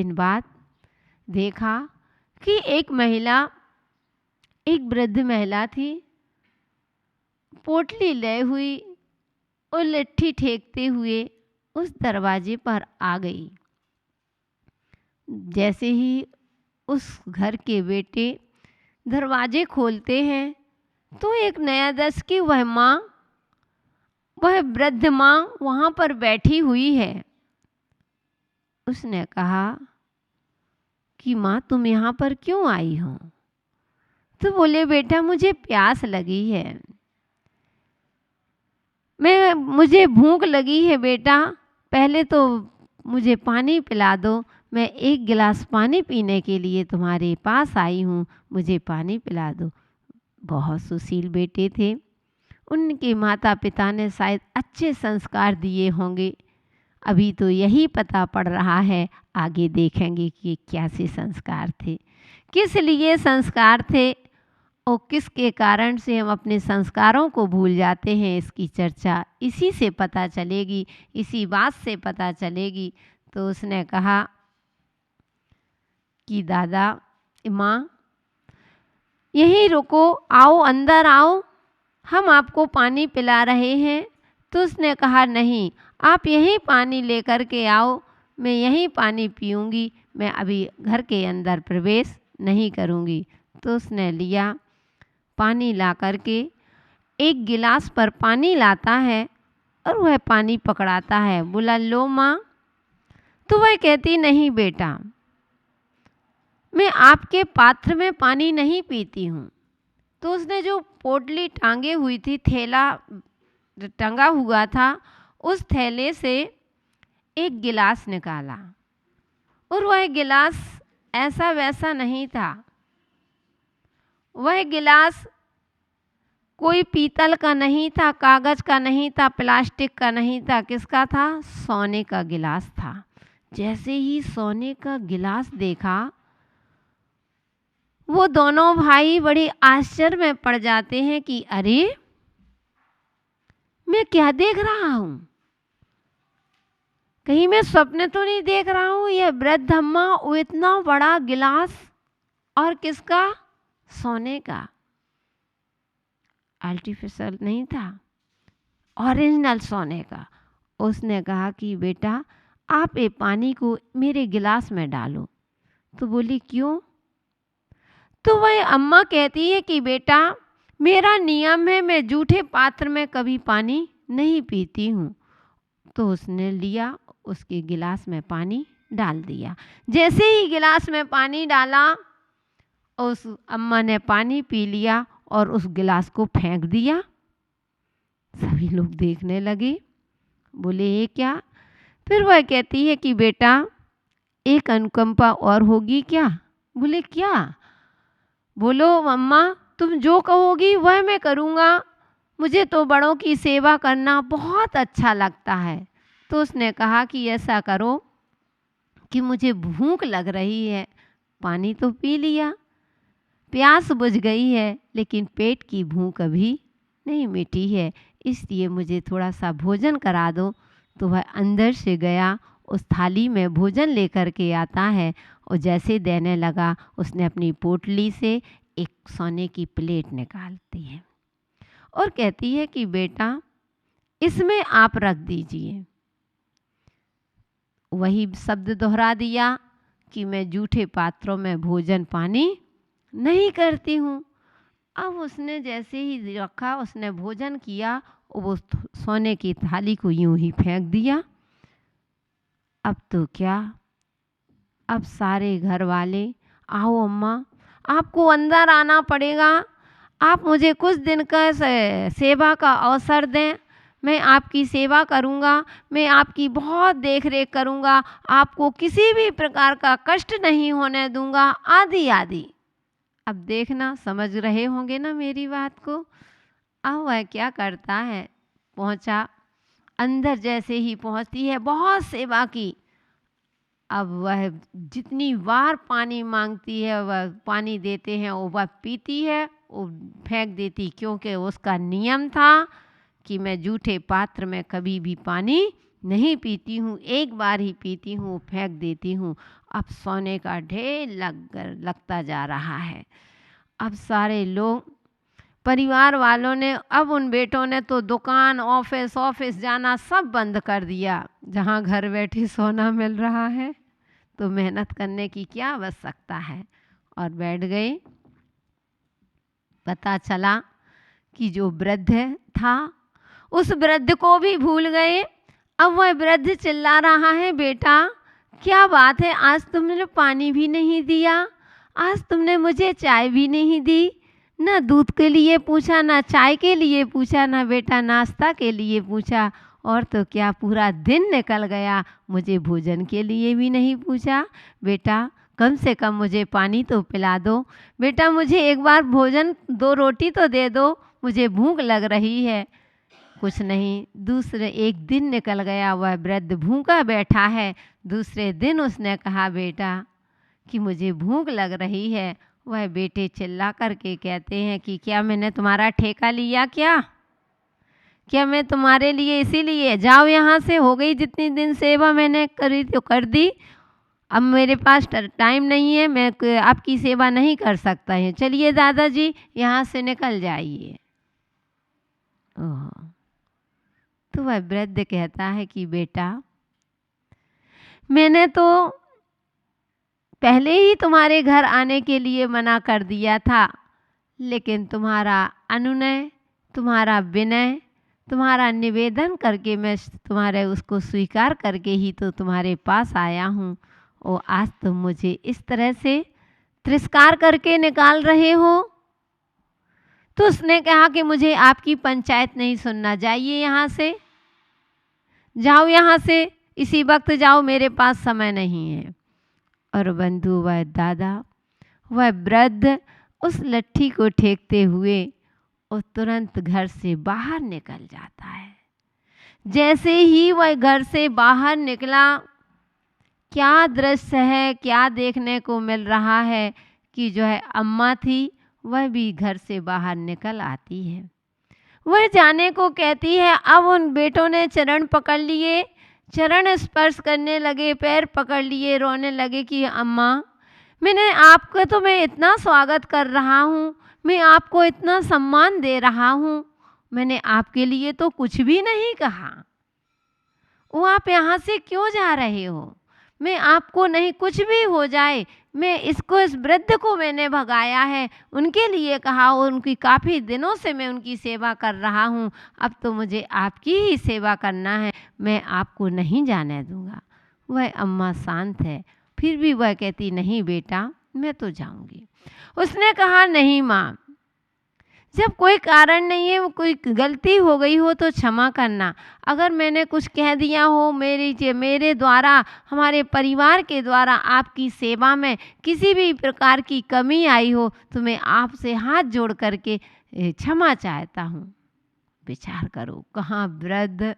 दिन बाद देखा कि एक वृद्ध महिला थी, पोटली ले हुई और लट्ठी ठेकते हुए उस दरवाजे पर आ गई। जैसे ही उस घर के बेटे दरवाजे खोलते हैं तो एक नया दस की वह वृद्ध माँ वहाँ पर बैठी हुई है। उसने कहा कि माँ तुम यहाँ पर क्यों आई हो? तो बोले बेटा मुझे प्यास लगी है, मुझे भूख लगी है बेटा, पहले तो मुझे पानी पिला दो। मैं एक गिलास पानी पीने के लिए तुम्हारे पास आई हूँ, मुझे पानी पिला दो। बहुत सुशील बेटे थे, उनके माता पिता ने शायद अच्छे संस्कार दिए होंगे। अभी तो यही पता पड़ रहा है, आगे देखेंगे कि कैसे संस्कार थे, किस लिए संस्कार थे और किसके कारण से हम अपने संस्कारों को भूल जाते हैं। इसकी चर्चा इसी से पता चलेगी, इसी बात से पता चलेगी। तो उसने कहा कि दादा माँ यहीं रुको, आओ अंदर आओ, हम आपको पानी पिला रहे हैं। तो उसने कहा नहीं, आप यहीं पानी लेकर के आओ, मैं यहीं पानी पीऊँगी, मैं अभी घर के अंदर प्रवेश नहीं करूँगी। तो उसने लिया पानी ला करके, एक गिलास पर पानी लाता है और वह पानी पकड़ाता है। बोला लो माँ। तो वह कहती नहीं बेटा, मैं आपके पात्र में पानी नहीं पीती हूँ। तो उसने जो पोटली टांगे हुई थी, थैला टंगा हुआ था, उस थैले से एक गिलास निकाला और वह गिलास ऐसा वैसा नहीं था। वह गिलास कोई पीतल का नहीं था, कागज का नहीं था, प्लास्टिक का नहीं था। किसका था? सोने का गिलास था। जैसे ही सोने का गिलास देखा, वो दोनों भाई बड़े आश्चर्य में पड़ जाते हैं कि अरे मैं क्या देख रहा हूँ, कहीं मैं स्वप्न तो नहीं देख रहा हूँ। यह वृद्ध अम्मा, वो इतना बड़ा गिलास, और किसका? सोने का, आर्टिफिशियल नहीं था, ओरिजिनल सोने का। उसने कहा कि बेटा आप ये पानी को मेरे गिलास में डालो। तो बोली क्यों? तो वह अम्मा कहती है कि बेटा मेरा नियम है, मैं जूठे पात्र में कभी पानी नहीं पीती हूँ। तो उसने लिया, उसके गिलास में पानी डाल दिया। जैसे ही गिलास में पानी डाला, उस अम्मा ने पानी पी लिया और उस गिलास को फेंक दिया। सभी लोग देखने लगे, बोले ये क्या? फिर वह कहती है कि बेटा एक अनुकंपा और होगी क्या? बोले क्या? बोलो अम्मा, तुम जो कहोगी वह मैं करूँगा, मुझे तो बड़ों की सेवा करना बहुत अच्छा लगता है। तो उसने कहा कि ऐसा करो कि मुझे भूख लग रही है, पानी तो पी लिया, प्यास बुझ गई है, लेकिन पेट की भूख अभी नहीं मिटी है, इसलिए मुझे थोड़ा सा भोजन करा दो। तो वह अंदर से गया, उस थाली में भोजन लेकर के आता है और जैसे देने लगा, उसने अपनी पोटली से एक सोने की प्लेट निकालती है और कहती है कि बेटा इसमें आप रख दीजिए। वही शब्द दोहरा दिया कि मैं जूठे पात्रों में भोजन पानी नहीं करती हूँ। अब उसने जैसे ही रखा, उसने भोजन किया, वो सोने की थाली को यूं ही फेंक दिया। अब तो क्या, अब सारे घर वाले, आओ अम्मा आपको अंदर आना पड़ेगा, आप मुझे कुछ दिन का सेवा का अवसर दें, मैं आपकी सेवा करूँगा, मैं आपकी बहुत देख रेख करूँगा, आपको किसी भी प्रकार का कष्ट नहीं होने दूँगा, आदि आदि। अब देखना, समझ रहे होंगे ना मेरी बात को। अब वह क्या करता है, पहुँचा अंदर, जैसे ही पहुँचती है, बहुत सेवा की। अब वह जितनी बार पानी मांगती है, वह पानी देते हैं, वह पीती है, वो फेंक देती, क्योंकि उसका नियम था कि मैं जूठे पात्र में कभी भी पानी नहीं पीती हूँ, एक बार ही पीती हूँ, फेंक देती हूँ। अब सोने का ढेर लगता जा रहा है। अब सारे लोग, परिवार वालों ने, अब उन बेटों ने तो दुकान, ऑफिस जाना सब बंद कर दिया। जहाँ घर बैठे सोना मिल रहा है तो मेहनत करने की क्या आवश्यकता है, और बैठ गए। पता चला कि जो वृद्ध था उस वृद्ध को भी भूल गए। अब वह वृद्ध चिल्ला रहा है, बेटा क्या बात है, आज तुमने पानी भी नहीं दिया, आज तुमने मुझे चाय भी नहीं दी, ना दूध के लिए पूछा, ना चाय के लिए पूछा, ना बेटा नाश्ता के लिए पूछा, और तो क्या पूरा दिन निकल गया, मुझे भोजन के लिए भी नहीं पूछा। बेटा कम से कम मुझे पानी तो पिला दो, बेटा मुझे एक बार भोजन, 2 रोटी तो दे दो, मुझे भूख लग रही है। कुछ नहीं, दूसरे एक दिन निकल गया, वह वृद्ध भूखा बैठा है। दूसरे दिन उसने कहा बेटा कि मुझे भूख लग रही है। वह बेटे चिल्ला करके कहते हैं कि क्या मैंने तुम्हारा ठेका लिया, क्या मैं तुम्हारे लिए इसीलिए, जाओ यहाँ से, हो गई जितनी दिन सेवा मैंने करी तो कर दी, अब मेरे पास टाइम नहीं है, मैं आपकी सेवा नहीं कर सकता है, चलिए दादाजी यहाँ से निकल जाइए। ओह, तो वह वृद्ध कहता है कि बेटा मैंने तो पहले ही तुम्हारे घर आने के लिए मना कर दिया था, लेकिन तुम्हारा अनुनय, तुम्हारा विनय, तुम्हारा निवेदन करके मैं तुम्हारे उसको स्वीकार करके ही तो तुम्हारे पास आया हूँ, और आज तुम मुझे इस तरह से तिरस्कार करके निकाल रहे हो। तो उसने कहा कि मुझे आपकी पंचायत नहीं सुनना, जाइए यहाँ से, जाओ यहाँ से, इसी वक्त जाओ, मेरे पास समय नहीं है। और बंधु वह दादा, वह वृद्ध उस लट्ठी को ठेकते हुए और तुरंत घर से बाहर निकल जाता है। जैसे ही वह घर से बाहर निकला, क्या दृश्य है, क्या देखने को मिल रहा है कि जो है अम्मा थी वह भी घर से बाहर निकल आती है। वह जाने को कहती है। अब उन बेटों ने चरण पकड़ लिए, चरण स्पर्श करने लगे, पैर पकड़ लिए, रोने लगे कि अम्मा मैंने आपका तो मैं इतना स्वागत कर रहा हूँ, मैं आपको इतना सम्मान दे रहा हूँ, मैंने आपके लिए तो कुछ भी नहीं कहा, वो आप यहाँ से क्यों जा रहे हो? मैं आपको नहीं, कुछ भी हो जाए, मैं इस वृद्ध को मैंने भगाया है, उनके लिए कहा, और उनकी काफ़ी दिनों से मैं उनकी सेवा कर रहा हूँ, अब तो मुझे आपकी ही सेवा करना है, मैं आपको नहीं जाने दूँगा। वह अम्मा शांत है, फिर भी वह कहती नहीं बेटा मैं तो जाऊँगी। उसने कहा नहीं माँ, जब कोई कारण नहीं है, वो कोई गलती हो गई हो तो क्षमा करना, अगर मैंने कुछ कह दिया हो, मेरे द्वारा, हमारे परिवार के द्वारा आपकी सेवा में किसी भी प्रकार की कमी आई हो तो मैं आपसे हाथ जोड़ करके क्षमा चाहता हूँ। विचार करो, कहाँ वृद्ध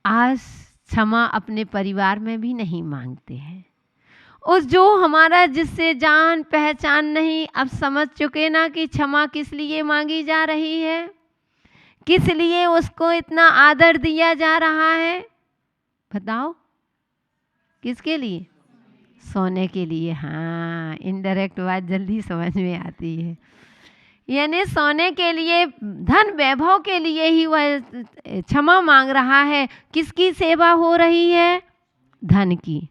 आज क्षमा अपने परिवार में भी नहीं मांगते हैं। उस जो हमारा जिससे जान पहचान नहीं, अब समझ चुके ना कि क्षमा किस लिए मांगी जा रही है, किस लिए उसको इतना आदर दिया जा रहा है, बताओ किसके लिए? सोने के लिए। हाँ, इनडायरेक्ट बात जल्दी समझ में आती है। यानी सोने के लिए, धन वैभव के लिए ही वह क्षमा मांग रहा है। किसकी सेवा हो रही है? धन की,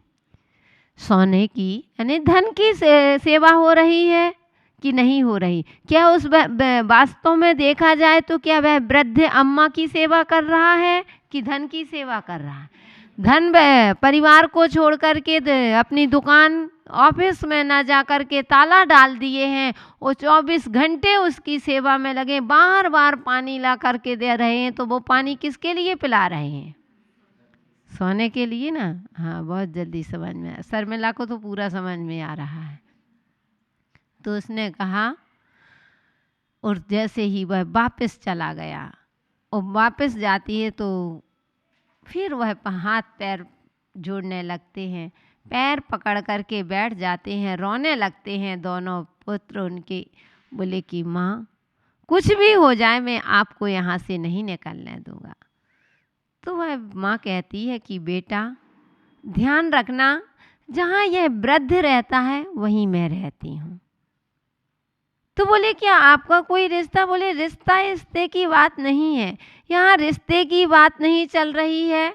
सोने की, यानी धन की सेवा हो रही है कि नहीं हो रही? क्या उस वास्तव में देखा जाए तो क्या वह वृद्ध अम्मा की सेवा कर रहा है कि धन की सेवा कर रहा है? धन परिवार को छोड़ करके अपनी दुकान, ऑफिस में ना जा कर के ताला डाल दिए हैं, वो 24 घंटे उसकी सेवा में लगे, बार बार पानी ला करके दे रहे हैं, तो वो पानी किसके लिए पिला रहे हैं? सोने के लिए ना। हाँ, बहुत जल्दी समझ में, शर्मिला को तो पूरा समझ में आ रहा है। तो उसने कहा, और जैसे ही वह वापस चला गया, और वापस जाती है तो फिर वह हाथ पैर जोड़ने लगते हैं, पैर पकड़ करके बैठ जाते हैं, रोने लगते हैं दोनों पुत्र उनके। बोले कि माँ कुछ भी हो जाए मैं आपको यहाँ से नहीं निकलने दूँगा। तो वह माँ कहती है कि बेटा ध्यान रखना, जहाँ यह वृद्ध रहता है वहीं मैं रहती हूँ। तो बोले क्या आपका कोई रिश्ता? बोले रिश्ता रिश्ते की बात नहीं है, यहाँ रिश्ते की बात नहीं चल रही है,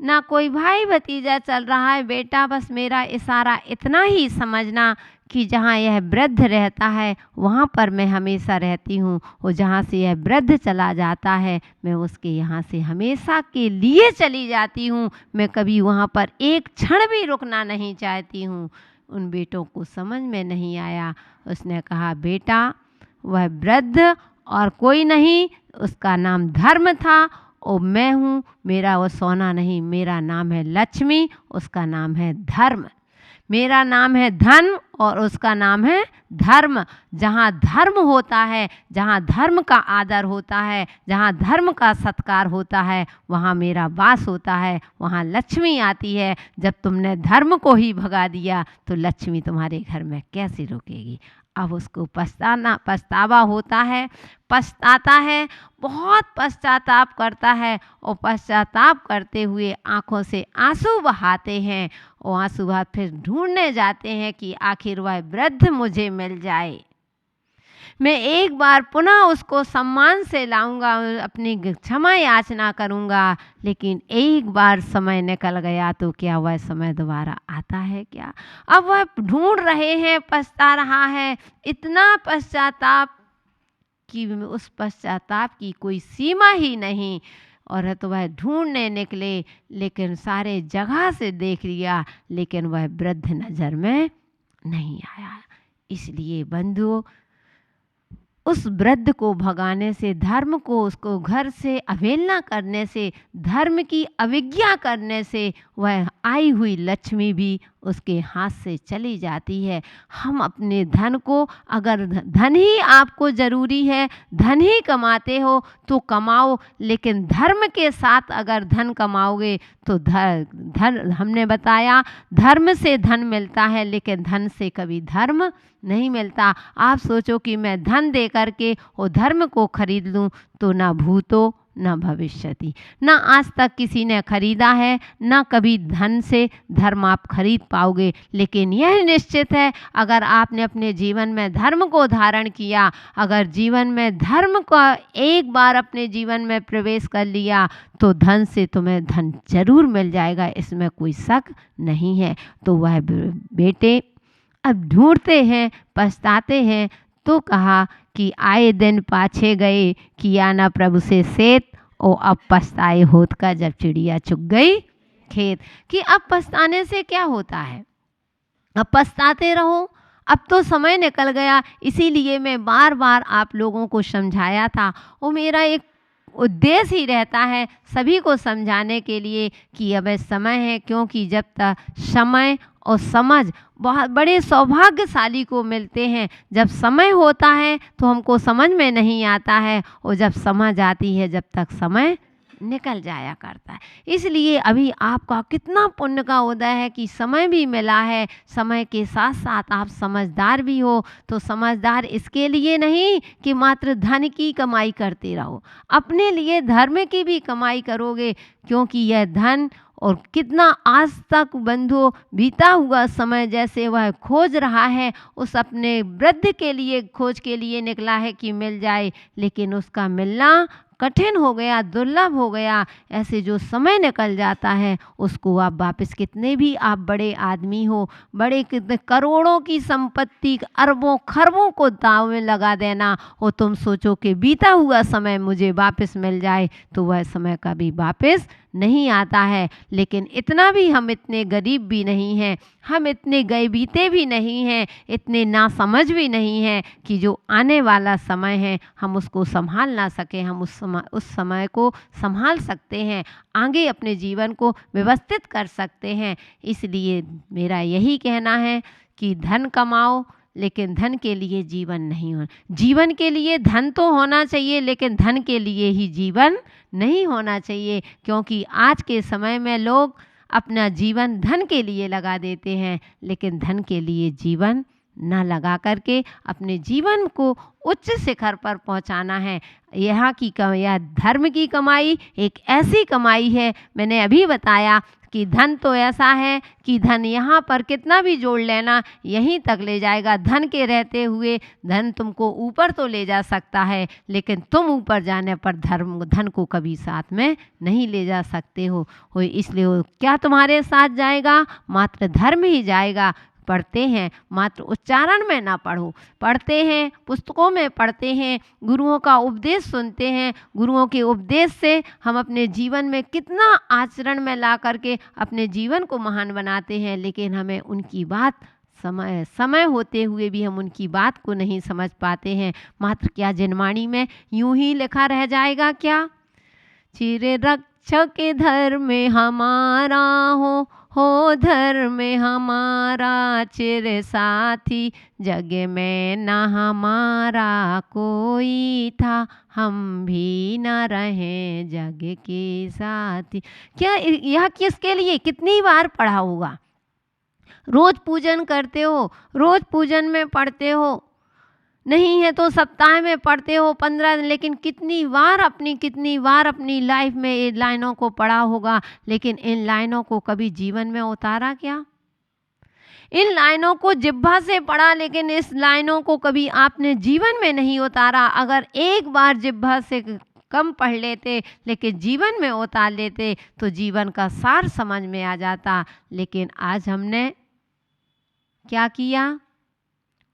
ना कोई भाई भतीजा चल रहा है बेटा। बस मेरा इशारा इतना ही समझना कि जहाँ यह वृद्ध रहता है वहाँ पर मैं हमेशा रहती हूँ, और जहाँ से यह वृद्ध चला जाता है मैं उसके यहाँ से हमेशा के लिए चली जाती हूँ। मैं कभी वहाँ पर एक क्षण भी रुकना नहीं चाहती हूँ। उन बेटों को समझ में नहीं आया। उसने कहा बेटा वह वृद्ध और कोई नहीं, उसका नाम धर्म था, और मैं हूँ, मेरा वो सोना नहीं, मेरा नाम है लक्ष्मी, उसका नाम है धर्म। मेरा नाम है धन और उसका नाम है धर्म। जहाँ धर्म होता है, जहाँ धर्म का आदर होता है, जहाँ धर्म का सत्कार होता है, वहाँ मेरा वास होता है, वहाँ लक्ष्मी आती है। जब तुमने धर्म को ही भगा दिया तो लक्ष्मी तुम्हारे घर में कैसे रुकेगी? अब उसको पछतावा होता है, पछताता है, बहुत पश्चाताप करता है, और पश्चाताप करते हुए आँखों से आंसू बहाते हैं, और आंसू बहा फिर ढूंढने जाते हैं कि आखिर वह वृद्ध मुझे मिल जाए, मैं एक बार पुनः उसको सम्मान से लाऊंगा, अपनी क्षमा याचना करूंगा। लेकिन एक बार समय निकल गया तो क्या वह समय दोबारा आता है क्या? अब वह ढूंढ रहे हैं, पछता रहा है, इतना पश्चाताप कि उस पश्चाताप की कोई सीमा ही नहीं। और तो वह ढूंढने निकले, लेकिन सारे जगह से देख लिया, लेकिन वह वृद्ध नज़र में नहीं आया। इसलिए बंधुओं, उस वृद्ध को भगाने से, धर्म को उसको घर से अवहेलना करने से, धर्म की अवज्ञा करने से वह आई हुई लक्ष्मी भी उसके हाथ से चली जाती है। हम अपने धन को, अगर धन ही आपको ज़रूरी है, धन ही कमाते हो तो कमाओ, लेकिन धर्म के साथ अगर धन कमाओगे तो धन हमने बताया धर्म से धन मिलता है, लेकिन धन से कभी धर्म नहीं मिलता। आप सोचो कि मैं धन दे करके वो धर्म को खरीद लूँ तो ना भूतो ना भविष्यति, ना आज तक किसी ने खरीदा है, ना कभी धन से धर्म आप खरीद पाओगे। लेकिन यह निश्चित है, अगर आपने अपने जीवन में धर्म को धारण किया, अगर जीवन में धर्म का एक बार अपने जीवन में प्रवेश कर लिया, तो धन से तुम्हें धन जरूर मिल जाएगा, इसमें कोई शक नहीं है। तो वह बेटे अब ढूंढते हैं, पछताते हैं। तो कहा कि आए दिन पाछे गए, किया ना प्रभु से सेत, ओ अब पछताए होत का जब चिड़िया चुग गई खेत। कि अब पछताने से क्या होता है? अब पछताते रहो, अब तो समय निकल गया। इसीलिए मैं बार बार आप लोगों को समझाया था, वो मेरा एक उद्देश्य ही रहता है सभी को समझाने के लिए कि अब समय है, क्योंकि जब तक समय और समझ बहुत बड़े सौभाग्यशाली को मिलते हैं। जब समय होता है तो हमको समझ में नहीं आता है, और जब समझ आती है जब तक समय निकल जाया करता है। इसलिए अभी आपका कितना पुण्य का उदय है कि समय भी मिला है, समय के साथ साथ आप समझदार भी हो। तो समझदार इसके लिए नहीं कि मात्र धन की कमाई करते रहो, अपने लिए धर्म की भी कमाई करोगे, क्योंकि यह धन और कितना आज तक बंधुओं बीता हुआ समय जैसे वह खोज रहा है, उस अपने वृद्ध के लिए खोज के लिए निकला है कि मिल जाए, लेकिन उसका मिलना कठिन हो गया, दुर्लभ हो गया। ऐसे जो समय निकल जाता है उसको आप वापस, कितने भी आप बड़े आदमी हो, बड़े कितने करोड़ों की संपत्ति, अरबों खरबों को दाव में लगा देना, और तुम सोचो कि बीता हुआ समय मुझे वापस मिल जाए, तो वह समय कभी वापस नहीं आता है। लेकिन इतना भी हम इतने गरीब भी नहीं हैं, हम इतने गए बीते भी नहीं हैं, इतने नासमझ भी नहीं हैं कि जो आने वाला समय है हम उसको संभाल ना सकें। हम उस समय को संभाल सकते हैं, आगे अपने जीवन को व्यवस्थित कर सकते हैं। इसलिए मेरा यही कहना है कि धन कमाओ, लेकिन धन के लिए जीवन नहीं हो। जीवन के लिए धन तो होना चाहिए, लेकिन धन के लिए ही जीवन नहीं होना चाहिए, क्योंकि आज के समय में लोग अपना जीवन धन के लिए लगा देते हैं, लेकिन धन के लिए जीवन न लगा करके अपने जीवन को उच्च शिखर पर पहुंचाना है। यहाँ की यह धर्म की कमाई एक ऐसी कमाई है, मैंने अभी बताया कि धन तो ऐसा है कि धन यहाँ पर कितना भी जोड़ लेना यहीं तक ले जाएगा। धन के रहते हुए धन तुमको ऊपर तो ले जा सकता है, लेकिन तुम ऊपर जाने पर धन को कभी साथ में नहीं ले जा सकते हो। इसलिए वो क्या तुम्हारे साथ जाएगा? मात्र धर्म ही जाएगा। पढ़ते हैं, मात्र उच्चारण में ना पढ़ो, पढ़ते हैं, पुस्तकों में पढ़ते हैं, गुरुओं का उपदेश सुनते हैं। गुरुओं के उपदेश से हम अपने जीवन में कितना आचरण में ला करके अपने जीवन को महान बनाते हैं, लेकिन हमें उनकी बात समय होते हुए भी हम उनकी बात को नहीं समझ पाते हैं। मात्र क्या जिनवाणी में यूं ही लिखा रह जाएगा क्या? चिर रक्षक धर्म हमारा हो धर्म हमारा, चिर साथी जग में न हमारा कोई था, हम भी न रहे जग के साथी। क्या यह किसके लिए कितनी बार पढ़ा होगा? रोज पूजन करते हो, रोज पूजन में पढ़ते हो, नहीं है तो सप्ताह में पढ़ते हो 15 दिन, लेकिन कितनी बार अपनी लाइफ में इन लाइनों को पढ़ा होगा, लेकिन इन लाइनों को कभी जीवन में उतारा क्या? इन लाइनों को जिह्वा से पढ़ा, लेकिन इस लाइनों को कभी आपने जीवन में नहीं उतारा। अगर एक बार जिह्वा से कम पढ़ लेते लेकिन जीवन में उतार लेते तो जीवन का सार समझ में आ जाता। लेकिन आज हमने क्या किया?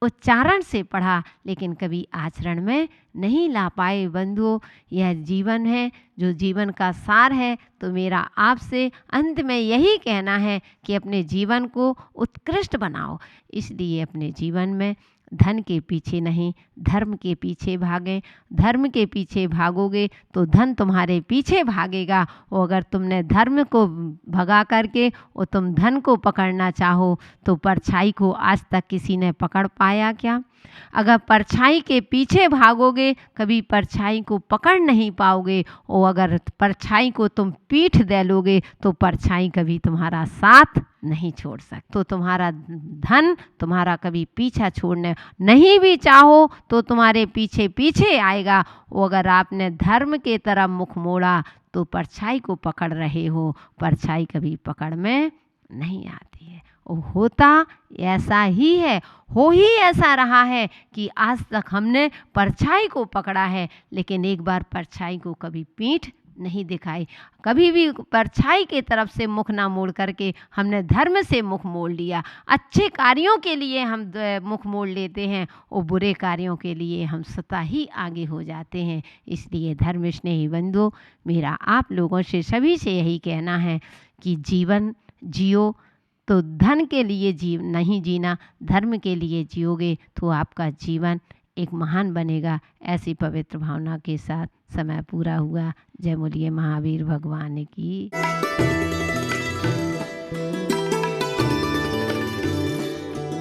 उच्चारण से पढ़ा, लेकिन कभी आचरण में नहीं ला पाए। बंधुओं, यह जीवन है जो जीवन का सार है। तो मेरा आपसे अंत में यही कहना है कि अपने जीवन को उत्कृष्ट बनाओ। इसलिए अपने जीवन में धन के पीछे नहीं, धर्म के पीछे भागें। धर्म के पीछे भागोगे तो धन तुम्हारे पीछे भागेगा। और अगर तुमने धर्म को भगा करके और तुम धन को पकड़ना चाहो तो परछाई को आज तक किसी ने पकड़ पाया क्या? अगर परछाई के पीछे भागोगे कभी परछाई को पकड़ नहीं पाओगे, और अगर परछाई को तुम पीठ दे लोगे तो परछाई कभी तुम्हारा साथ नहीं छोड़ सकती। तो तुम्हारा धन तुम्हारा कभी पीछा छोड़ने नहीं भी चाहो तो तुम्हारे पीछे पीछे आएगा। वो अगर आपने धर्म के तरफ मुख मोड़ा तो परछाई को पकड़ रहे हो, परछाई कभी पकड़ में नहीं आती है। वो होता ऐसा ही है, हो ही ऐसा रहा है कि आज तक हमने परछाई को पकड़ा है, लेकिन एक बार परछाई को कभी पीठ नहीं दिखाई। कभी भी परछाई के तरफ से मुख ना मोड़ करके हमने धर्म से मुख मोड़ लिया। अच्छे कार्यों के लिए हम मुख मोड़ लेते हैं और बुरे कार्यों के लिए हम स्वतः ही आगे हो जाते हैं। इसलिए धर्म स्नेही बंधुओं, मेरा आप लोगों से सभी से यही कहना है कि जीवन जियो तो धन के लिए नहीं जीना, धर्म के लिए जियोगे तो आपका जीवन एक महान बनेगा। ऐसी पवित्र भावना के साथ समय पूरा हुआ। जय बोलिए महावीर भगवान की।